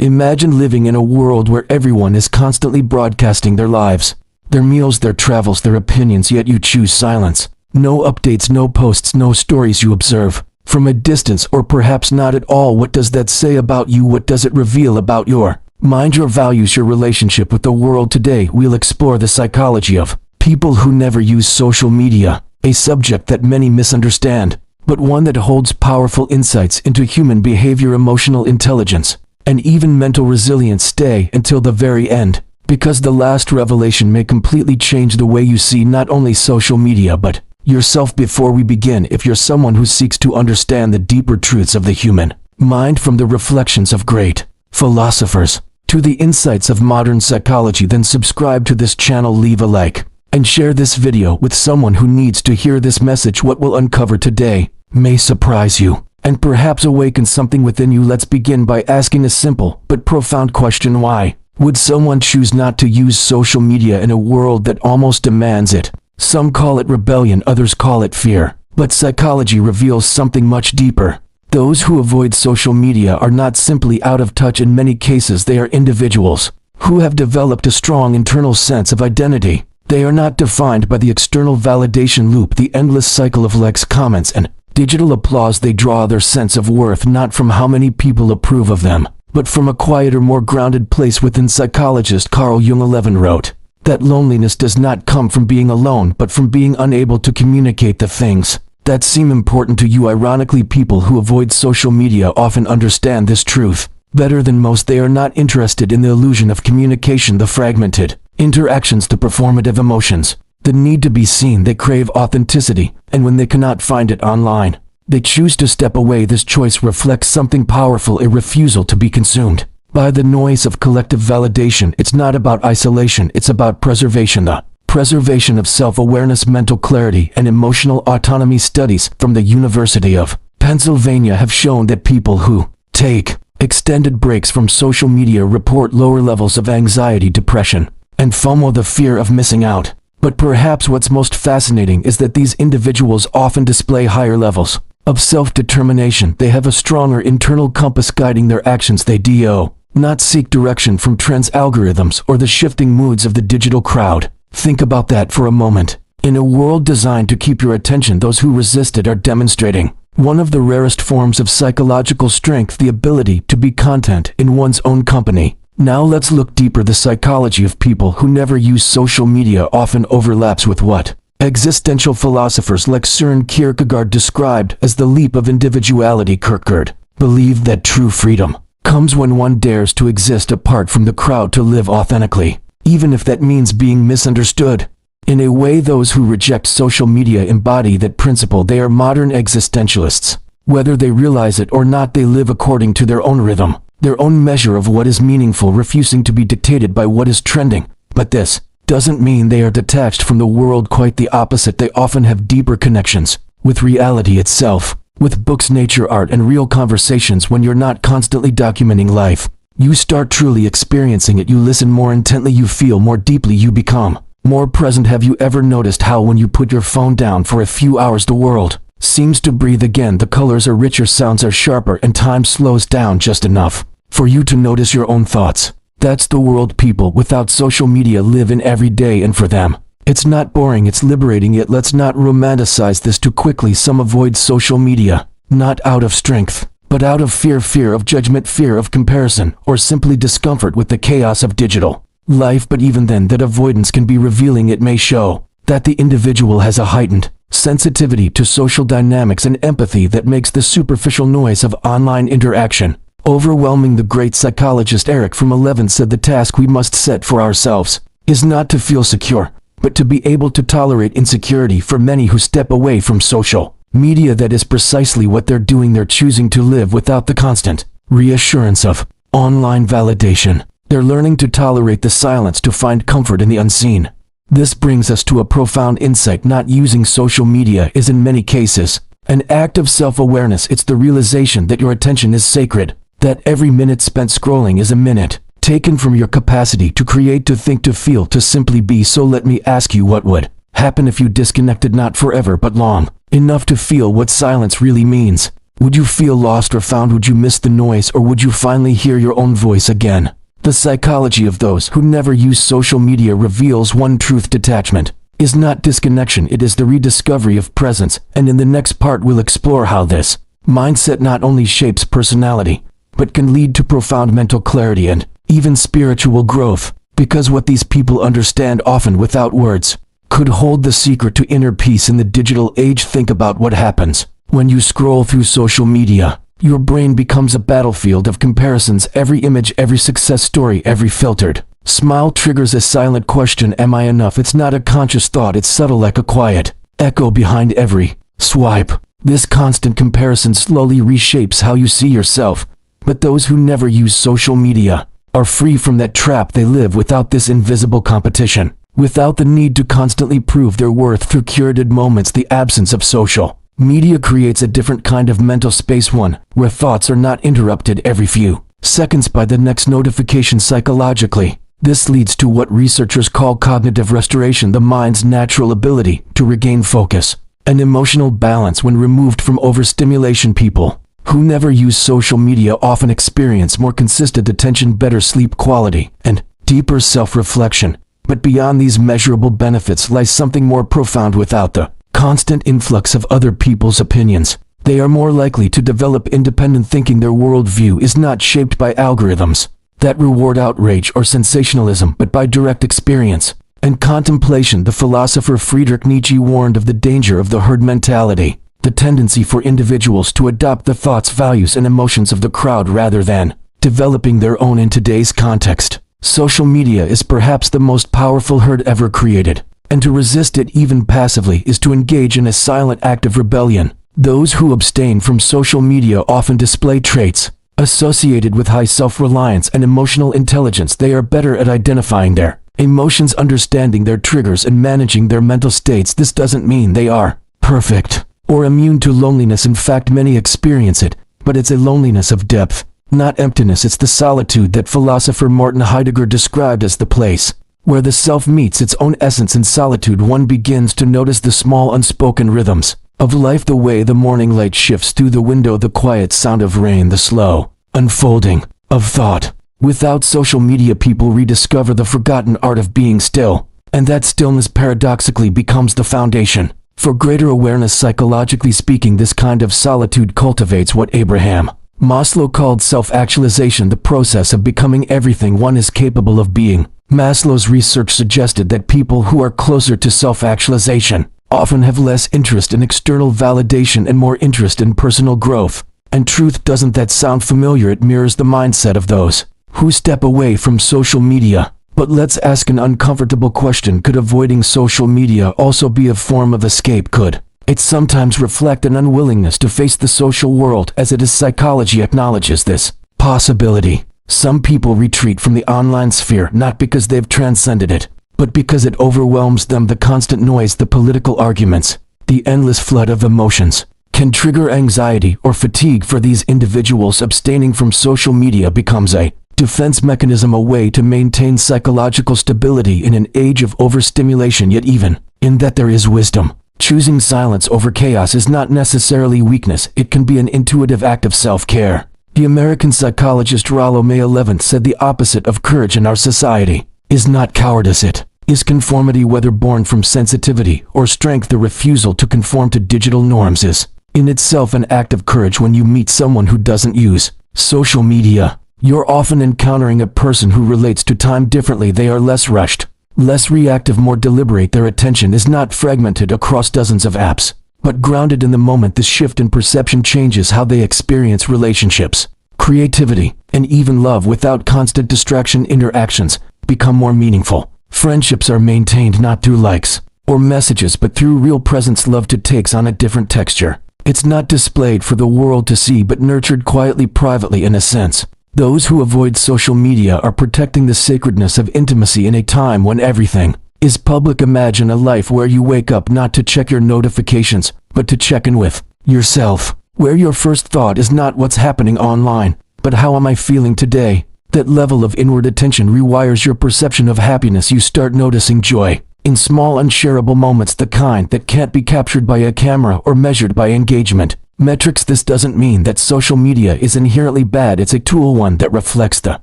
Imagine living in a world where everyone is constantly broadcasting their lives, their meals, their travels, their opinions, yet you choose silence. No updates, no posts, no stories you observe from a distance, or perhaps not at all. What does that say about you? What does it reveal about your mind, your values, your relationship with the world? Today, we'll explore the psychology of people who never use social media, a subject that many misunderstand, but one that holds powerful insights into human behavior, emotional intelligence, and even mental resilience. Stay until the very end, because the last revelation may completely change the way you see not only social media but yourself. Before we begin, if you're someone who seeks to understand the deeper truths of the human mind, from the reflections of great philosophers to the insights of modern psychology, then subscribe to this channel, leave a like, and share this video with someone who needs to hear this message. What we'll uncover today may surprise you and perhaps awaken something within you. Let's begin by asking a simple but profound question. Why would someone choose not to use social media in a world that almost demands it? Some call it rebellion, others call it fear. But psychology reveals something much deeper. Those who avoid social media are not simply out of touch. In many cases, they are individuals who have developed a strong internal sense of identity. They are not defined by the external validation loop, the endless cycle of likes, comments, and digital applause. They draw their sense of worth not from how many people approve of them, but from a quieter, more grounded place within. Psychologist Carl Jung 11 wrote that loneliness does not come from being alone, but from being unable to communicate the things that seem important to you. Ironically, people who avoid social media often understand this truth better than most. They are not interested in the illusion of communication, the fragmented interactions, the performative emotions, the need to be seen. They crave authenticity, and when they cannot find it online, they choose to step away. This choice reflects something powerful, a refusal to be consumed by the noise of collective validation. It's not about isolation, it's about preservation, the preservation of self-awareness, mental clarity, and emotional autonomy. Studies from the University of Pennsylvania have shown that people who take extended breaks from social media report lower levels of anxiety, depression, and FOMO, the fear of missing out. But perhaps what's most fascinating is that these individuals often display higher levels of self-determination. They have a stronger internal compass guiding their actions. They do not seek direction from trends, algorithms, or the shifting moods of the digital crowd. Think about that for a moment. In a world designed to keep your attention, those who resist it are demonstrating one of the rarest forms of psychological strength, the ability to be content in one's own company. Now let's look deeper. The psychology of people who never use social media often overlaps with what existential philosophers like Søren Kierkegaard described as the leap of individuality. Kierkegaard believed that true freedom comes when one dares to exist apart from the crowd, to live authentically, even if that means being misunderstood. In a way, those who reject social media embody that principle. They are modern existentialists. Whether they realize it or not, they live according to their own rhythm, their own measure of what is meaningful, refusing to be dictated by what is trending. But this doesn't mean they are detached from the world. Quite the opposite. They often have deeper connections with reality itself, with books, nature, art, and real conversations. When you're not constantly documenting life, you start truly experiencing it. You listen more intently, you feel more deeply, you become more present. Have you ever noticed how when you put your phone down for a few hours, the world seems to breathe again? The colors are richer, sounds are sharper, and time slows down just enough for you to notice your own thoughts. That's the world people without social media live in every day, and for them, it's not boring, it's liberating. Yet let's not romanticize this too quickly. Some avoid social media, not out of strength, but out of fear, fear of judgment, fear of comparison, or simply discomfort with the chaos of digital life. But even then, that avoidance can be revealing. It may show that the individual has a heightened sensitivity to social dynamics and empathy that makes the superficial noise of online interaction overwhelming. The great psychologist Eric from 11 said the task we must set for ourselves is not to feel secure, but to be able to tolerate insecurity. For many who step away from social media, that is precisely what they're doing. They're choosing to live without the constant reassurance of online validation. They're learning to tolerate the silence, to find comfort in the unseen. This brings us to a profound insight. Not using social media is in many cases an act of self-awareness. It's the realization that your attention is sacred, that every minute spent scrolling is a minute taken from your capacity to create, to think, to feel, to simply be. So let me ask you, what would happen if you disconnected, not forever but long enough to feel what silence really means? Would you feel lost or found? Would you miss the noise, or would you finally hear your own voice again? The psychology of those who never use social media reveals one truth: detachment is not disconnection, it is the rediscovery of presence, and in the next part we'll explore how this mindset not only shapes personality, but can lead to profound mental clarity and even spiritual growth, because what these people understand, often without words, could hold the secret to inner peace in the digital age. Think about what happens when you scroll through social media. Your brain becomes a battlefield of comparisons. Every image, every success story, every filtered smile triggers a silent question: am I enough? It's not a conscious thought, it's subtle, like a quiet echo behind every swipe. This constant comparison slowly reshapes how you see yourself. But those who never use social media are free from that trap. They live without this invisible competition, without the need to constantly prove their worth through curated moments. The absence of social media creates a different kind of mental space, one where thoughts are not interrupted every few seconds by the next notification. Psychologically, this leads to what researchers call cognitive restoration, the mind's natural ability to regain focus and emotional balance when removed from overstimulation. People who never use social media often experience more consistent attention, better sleep quality, and deeper self-reflection. But beyond these measurable benefits lies something more profound. Without the constant influx of other people's opinions, they are more likely to develop independent thinking. Their worldview is not shaped by algorithms that reward outrage or sensationalism, but by direct experience and contemplation. The philosopher Friedrich Nietzsche warned of the danger of the herd mentality, the tendency for individuals to adopt the thoughts, values, and emotions of the crowd rather than developing their own. In today's context, social media is perhaps the most powerful herd ever created, and to resist it even passively is to engage in a silent act of rebellion. Those who abstain from social media often display traits associated with high self-reliance and emotional intelligence. They are better at identifying their emotions, understanding their triggers, and managing their mental states. This doesn't mean they are perfect or immune to loneliness. In fact, many experience it, but it's a loneliness of depth, not emptiness. It's the solitude that philosopher Martin Heidegger described as the place where the self meets its own essence. In solitude, one begins to notice the small unspoken rhythms of life, the way the morning light shifts through the window, the quiet sound of rain, the slow unfolding of thought. Without social media, people rediscover the forgotten art of being still, and that stillness paradoxically becomes the foundation for greater awareness. Psychologically speaking, this kind of solitude cultivates what Abraham Maslow called self-actualization, the process of becoming everything one is capable of being. Maslow's research suggested that people who are closer to self-actualization often have less interest in external validation and more interest in personal growth and truth. Doesn't that sound familiar? It mirrors the mindset of those who step away from social media. But let's ask an uncomfortable question: could avoiding social media also be a form of escape? Could it sometimes reflect an unwillingness to face the social world as it is? Psychology acknowledges this possibility. Some people retreat from the online sphere not because they've transcended it, but because it overwhelms them. The constant noise, the political arguments, the endless flood of emotions can trigger anxiety or fatigue. For these individuals, abstaining from social media becomes a defense mechanism, a way to maintain psychological stability in an age of overstimulation. Yet even in that there is wisdom. Choosing silence over chaos is not necessarily weakness, it can be an intuitive act of self-care. The American psychologist Rollo May 11th said the opposite of courage in our society is not cowardice, it is conformity. Whether born from sensitivity or strength, the refusal to conform to digital norms is in itself an act of courage. When you meet someone who doesn't use social media, you're often encountering a person who relates to time differently. They are less rushed, less reactive, more deliberate. Their attention is not fragmented across dozens of apps, but grounded in the moment. This shift in perception changes how they experience relationships, creativity, and even love. Without constant distraction, interactions become more meaningful. Friendships are maintained not through likes or messages, but through real presence. Love takes on a different texture. It's not displayed for the world to see, but nurtured quietly, privately. In a sense, those who avoid social media are protecting the sacredness of intimacy in a time when everything is public. Imagine a life where you wake up not to check your notifications, but to check in with yourself, where your first thought is not what's happening online, but how am I feeling today? That level of inward attention rewires your perception of happiness. You start noticing joy in small, unshareable moments, the kind that can't be captured by a camera or measured by engagement. Metrics. This doesn't mean that social media is inherently bad. It's a tool, one that reflects the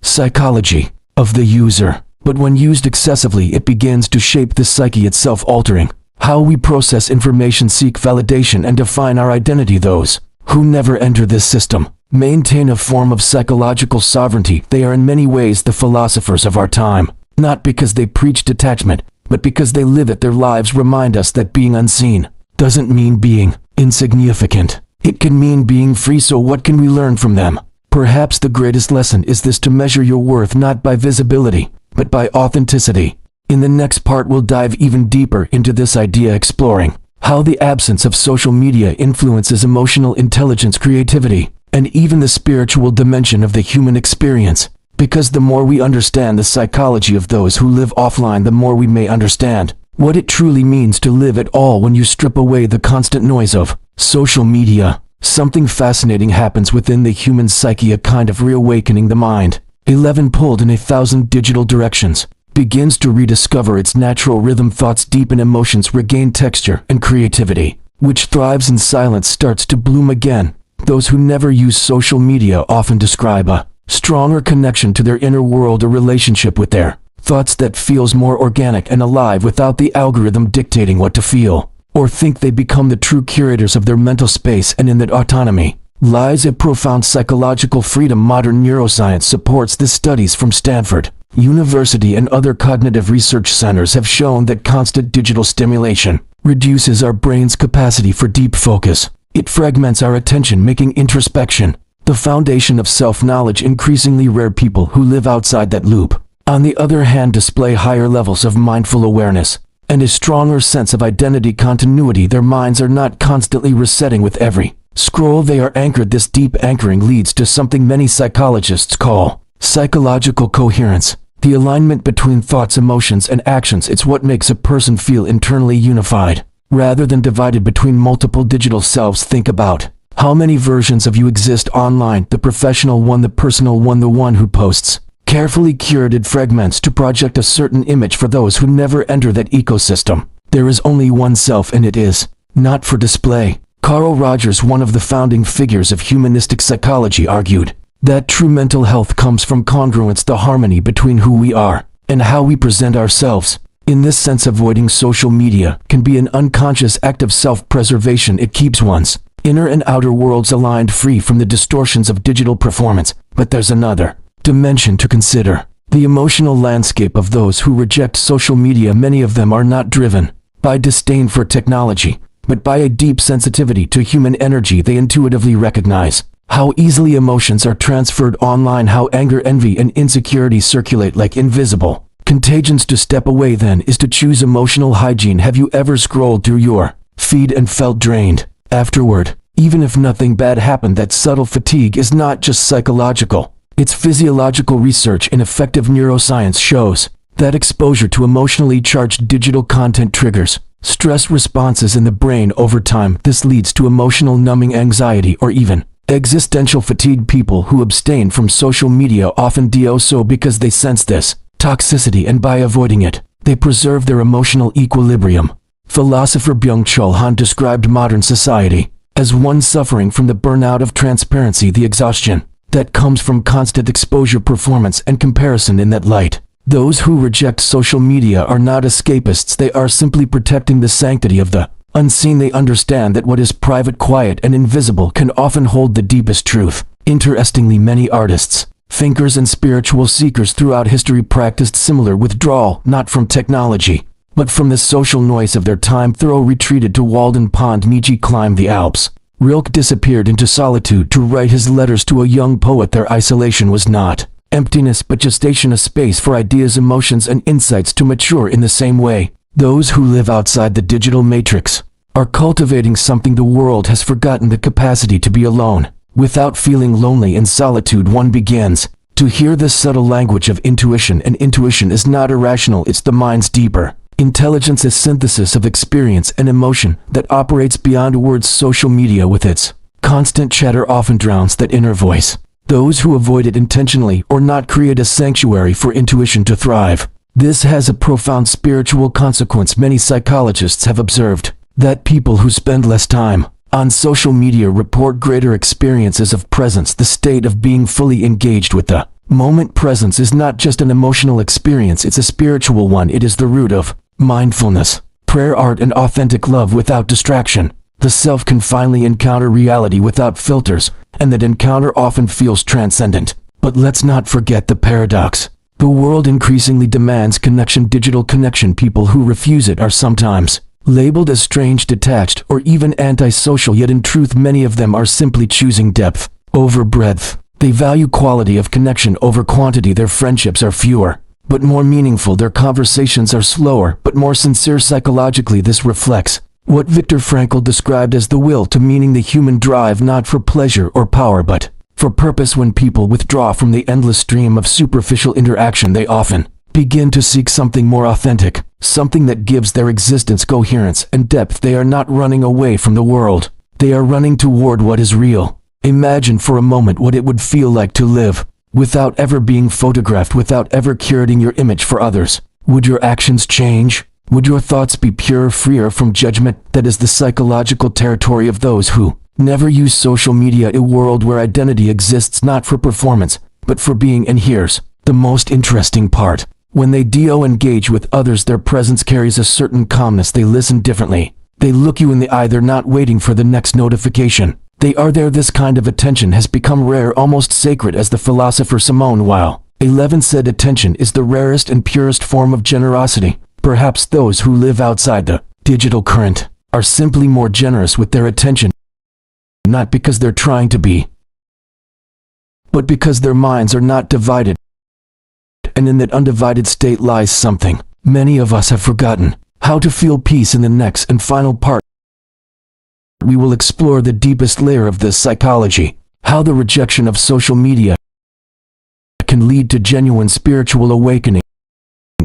psychology of the user. But when used excessively, it begins to shape the psyche itself, altering how we process information, seek validation, and define our identity. Those who never enter this system maintain a form of psychological sovereignty. They are in many ways the philosophers of our time, not because they preach detachment, but because they live it. Their lives remind us that being unseen doesn't mean being insignificant. It can mean being free. So what can we learn from them? Perhaps the greatest lesson is this: to measure your worth not by visibility, but by authenticity. In the next part, we'll dive even deeper into this idea, exploring how the absence of social media influences emotional intelligence, creativity, and even the spiritual dimension of the human experience. Because the more we understand the psychology of those who live offline, the more we may understand what it truly means to live at all. When you strip away the constant noise of social media, something fascinating happens within the human psyche, a kind of reawakening. The mind, 11 pulled in 1,000 digital directions, begins to rediscover its natural rhythm. Thoughts deepen, emotions regain texture, and creativity, which thrives in silence, starts to bloom again. Those who never use social media often describe a stronger connection to their inner world, a relationship with their thoughts that feels more organic and alive without the algorithm dictating what to feel or think. They become the true curators of their mental space, and in that autonomy lies a profound psychological freedom. Modern neuroscience supports this. Studies from Stanford University and other cognitive research centers have shown that constant digital stimulation reduces our brain's capacity for deep focus. It fragments our attention, making introspection the foundation of self-knowledge increasingly rare. People who live outside that loop, on the other hand, display higher levels of mindful awareness and a stronger sense of identity continuity. Their minds are not constantly resetting with every scroll. They are anchored. This deep anchoring leads to something many psychologists call psychological coherence, the alignment between thoughts, emotions, and actions. It's what makes a person feel internally unified, rather than divided between multiple digital selves. Think about how many versions of you exist online: the professional one, the personal one, the one who posts carefully curated fragments to project a certain image. For those who never enter that ecosystem, there is only one self, and it is not for display. Carl Rogers, one of the founding figures of humanistic psychology, argued that true mental health comes from congruence, the harmony between who we are and how we present ourselves. In this sense, avoiding social media can be an unconscious act of self-preservation. It keeps one's inner and outer worlds aligned, free from the distortions of digital performance. But there's another dimension to consider: the emotional landscape of those who reject social media. Many of them are not driven by disdain for technology, but by a deep sensitivity to human energy. They intuitively recognize how easily emotions are transferred online, how anger, envy, and insecurity circulate like invisible contagions. To step away, then, is to choose emotional hygiene. Have you ever scrolled through your feed and felt drained afterward, even if nothing bad happened? That subtle fatigue is not just psychological, it's physiological. Research in effective neuroscience shows that exposure to emotionally charged digital content triggers stress responses in the brain over time. This leads to emotional numbing, anxiety, or even existential fatigue. People who abstain from social media often do so because they sense this toxicity, and by avoiding it, they preserve their emotional equilibrium. Philosopher Byung-Chul Han described modern society as one suffering from the burnout of transparency, the exhaustion that comes from constant exposure, performance, and comparison. In that light, those who reject social media are not escapists. They are simply protecting the sanctity of the unseen. They understand that what is private, quiet, and invisible can often hold the deepest truth. Interestingly, many artists, thinkers, and spiritual seekers throughout history practiced similar withdrawal, not from technology, but from the social noise of their time. Thoreau retreated to Walden Pond. Nietzsche climbed the Alps. Rilke disappeared into solitude to write his letters to a young poet. Their isolation was not emptiness, but gestation, a space for ideas, emotions, and insights to mature. In the same way, those who live outside the digital matrix are cultivating something the world has forgotten: the capacity to be alone without feeling lonely. In solitude, one begins to hear the subtle language of intuition, and intuition is not irrational, it's the mind's deeper intelligence, a synthesis of experience and emotion that operates beyond words. Social media, with its constant chatter, often drowns that inner voice. Those who avoid it intentionally or not create a sanctuary for intuition to thrive. This has a profound spiritual consequence. Many psychologists have observed that people who spend less time on social media report greater experiences of presence, the state of being fully engaged with the moment. Presence is not just an emotional experience, it's a spiritual one. It is the root of mindfulness, prayer, art, and authentic love without distraction. The self can finally encounter reality without filters, and that encounter often feels transcendent. But let's not forget the paradox. The world increasingly demands connection, digital connection. People who refuse it are sometimes labeled as strange, detached, or even antisocial, yet in truth many of them are simply choosing depth over breadth. They value quality of connection over quantity. Their friendships are fewer, but more meaningful. Their conversations are slower, but more sincere. Psychologically, this reflects what Viktor Frankl described as the will to meaning, the human drive not for pleasure or power but for purpose. When people withdraw from the endless stream of superficial interaction, they often begin to seek something more authentic, something that gives their existence coherence and depth. They are not running away from the world. They are running toward what is real. Imagine for a moment what it would feel like to live without ever being photographed, without ever curating your image for others. Would your actions change? Would your thoughts be purer, freer from judgment? That is the psychological territory of those who never use social media, a world where identity exists not for performance, but for being. And here's the most interesting part. When they engage with others, their presence carries a certain calmness. They listen differently. They look you in the eye. They're not waiting for the next notification. They are there. This kind of attention has become rare, almost sacred. As the philosopher Simone Weil 11 said, attention is the rarest and purest form of generosity. Perhaps those who live outside the digital current are simply more generous with their attention, not because they're trying to be, but because their minds are not divided. And in that undivided state lies something many of us have forgotten: how to feel peace. In the next and final part, we will explore the deepest layer of this psychology, how the rejection of social media can lead to genuine spiritual awakening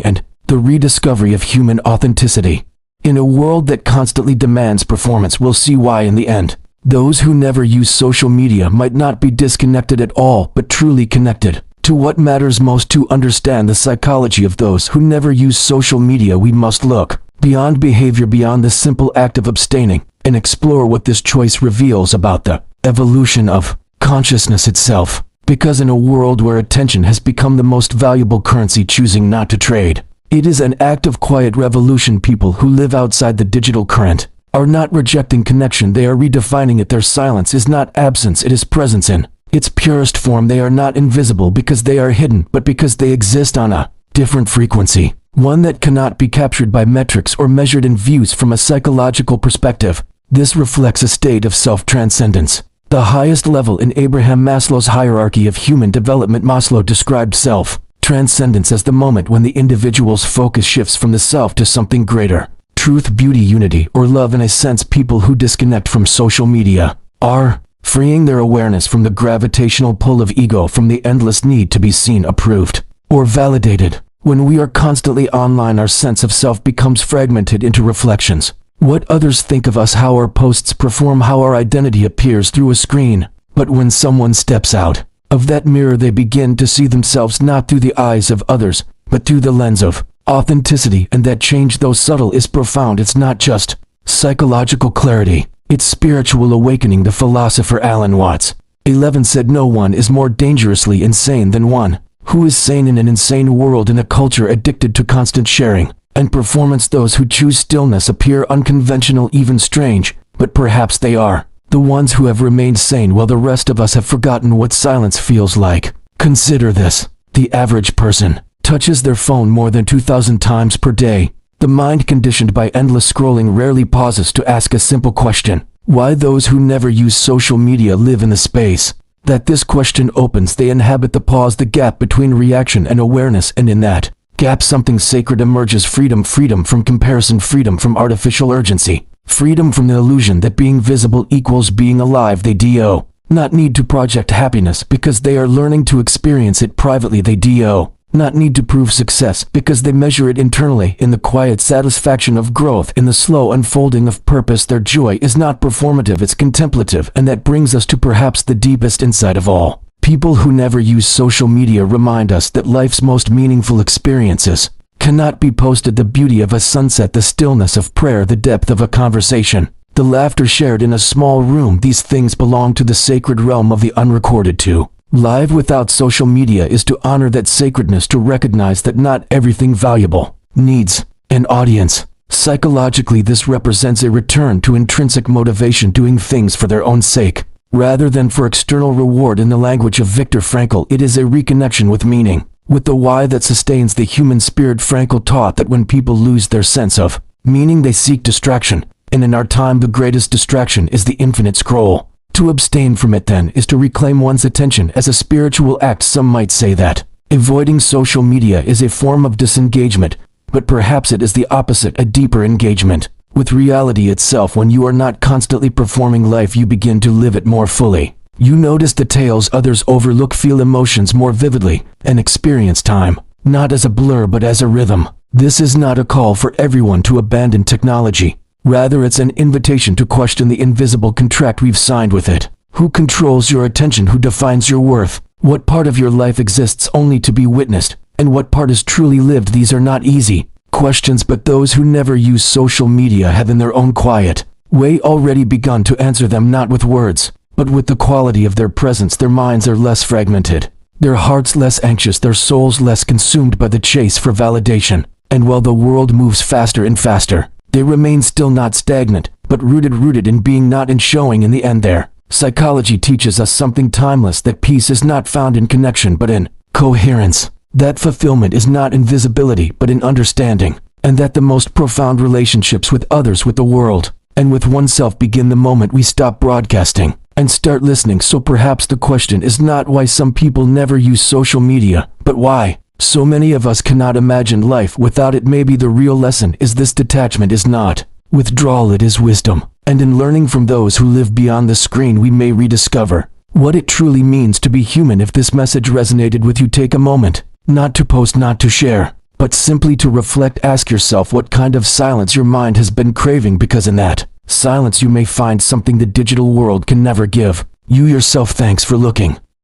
and the rediscovery of human authenticity. In a world that constantly demands performance, we'll see why in the end, those who never use social media might not be disconnected at all, but truly connected to what matters most. To understand the psychology of those who never use social media, we must look beyond behavior, beyond the simple act of abstaining, and explore what this choice reveals about the evolution of consciousness itself. Because in a world where attention has become the most valuable currency, choosing not to trade it is an act of quiet revolution. People who live outside the digital current are not rejecting connection, they are redefining it. Their silence is not absence, it is presence in its purest form. They are not invisible because they are hidden, but because they exist on a different frequency, one that cannot be captured by metrics or measured in views. From a psychological perspective, this reflects a state of self-transcendence, the highest level in Abraham Maslow's hierarchy of human development. Maslow described self-transcendence as the moment when the individual's focus shifts from the self to something greater: truth, beauty, unity, or love. In a sense, people who disconnect from social media are freeing their awareness from the gravitational pull of ego, from the endless need to be seen, approved, or validated. When we are constantly online, our sense of self becomes fragmented into reflections: what others think of us, how our posts perform, how our identity appears through a screen. But when someone steps out of that mirror, they begin to see themselves not through the eyes of others, but through the lens of authenticity. And that change, though subtle, is profound. It's not just psychological clarity, it's spiritual awakening. The philosopher Alan Watts 11 said, no one is more dangerously insane than one who is sane in an insane world. In a culture addicted to constant sharing and performance, those who choose stillness appear unconventional, even strange, but perhaps they are the ones who have remained sane while the rest of us have forgotten what silence feels like. Consider this: the average person touches their phone more than 2,000 times per day. The mind, conditioned by endless scrolling, rarely pauses to ask a simple question: why? Those who never use social media live in the space that this question opens. They inhabit the pause, the gap between reaction and awareness, and in that gap something sacred emerges: freedom. Freedom from comparison, freedom from artificial urgency, freedom from the illusion that being visible equals being alive. They do not need to project happiness because they are learning to experience it privately. They do not need to prove success because they measure it internally, in the quiet satisfaction of growth, in the slow unfolding of purpose. Their joy is not performative, it's contemplative. And that brings us to perhaps the deepest insight of all. People who never use social media remind us that life's most meaningful experiences cannot be posted: the beauty of a sunset, the stillness of prayer, the depth of a conversation, the laughter shared in a small room. These things belong to the sacred realm of the unrecorded too. Live without social media is to honor that sacredness, to recognize that not everything valuable needs an audience. Psychologically, this represents a return to intrinsic motivation, doing things for their own sake, rather than for external reward. In the language of Viktor Frankl, it is a reconnection with meaning, with the why that sustains the human spirit. Frankl taught that when people lose their sense of meaning, they seek distraction, and in our time the greatest distraction is the infinite scroll. To abstain from it, then, is to reclaim one's attention as a spiritual act. Some might say that avoiding social media is a form of disengagement, but perhaps it is the opposite, a deeper engagement with reality itself. When you are not constantly performing life, you begin to live it more fully. You notice details others overlook, feel emotions more vividly, and experience time not as a blur but as a rhythm. This is not a call for everyone to abandon technology. Rather, it's an invitation to question the invisible contract we've signed with it. Who controls your attention? Who defines your worth? What part of your life exists only to be witnessed, and what part is truly lived? These are not easy questions, but those who never use social media have in their own quiet way already begun to answer them, not with words, but with the quality of their presence. Their minds are less fragmented, their hearts less anxious, their souls less consumed by the chase for validation. And while the world moves faster and faster, they remain still, not stagnant, but rooted in being, not in showing. In the end, their psychology teaches us something timeless, that peace is not found in connection but in coherence, that fulfillment is not in visibility but in understanding, and that the most profound relationships with others, with the world, and with oneself begin the moment we stop broadcasting and start listening. So perhaps the question is not why some people never use social media, but why so many of us cannot imagine life without it. Maybe the real lesson is this: detachment is not withdrawal, it is wisdom. And in learning from those who live beyond the screen, we may rediscover what it truly means to be human. If this message resonated with you, take a moment, not to post, not to share, but simply to reflect. Ask yourself what kind of silence your mind has been craving, because in that silence you may find something the digital world can never give you yourself. Thanks for looking.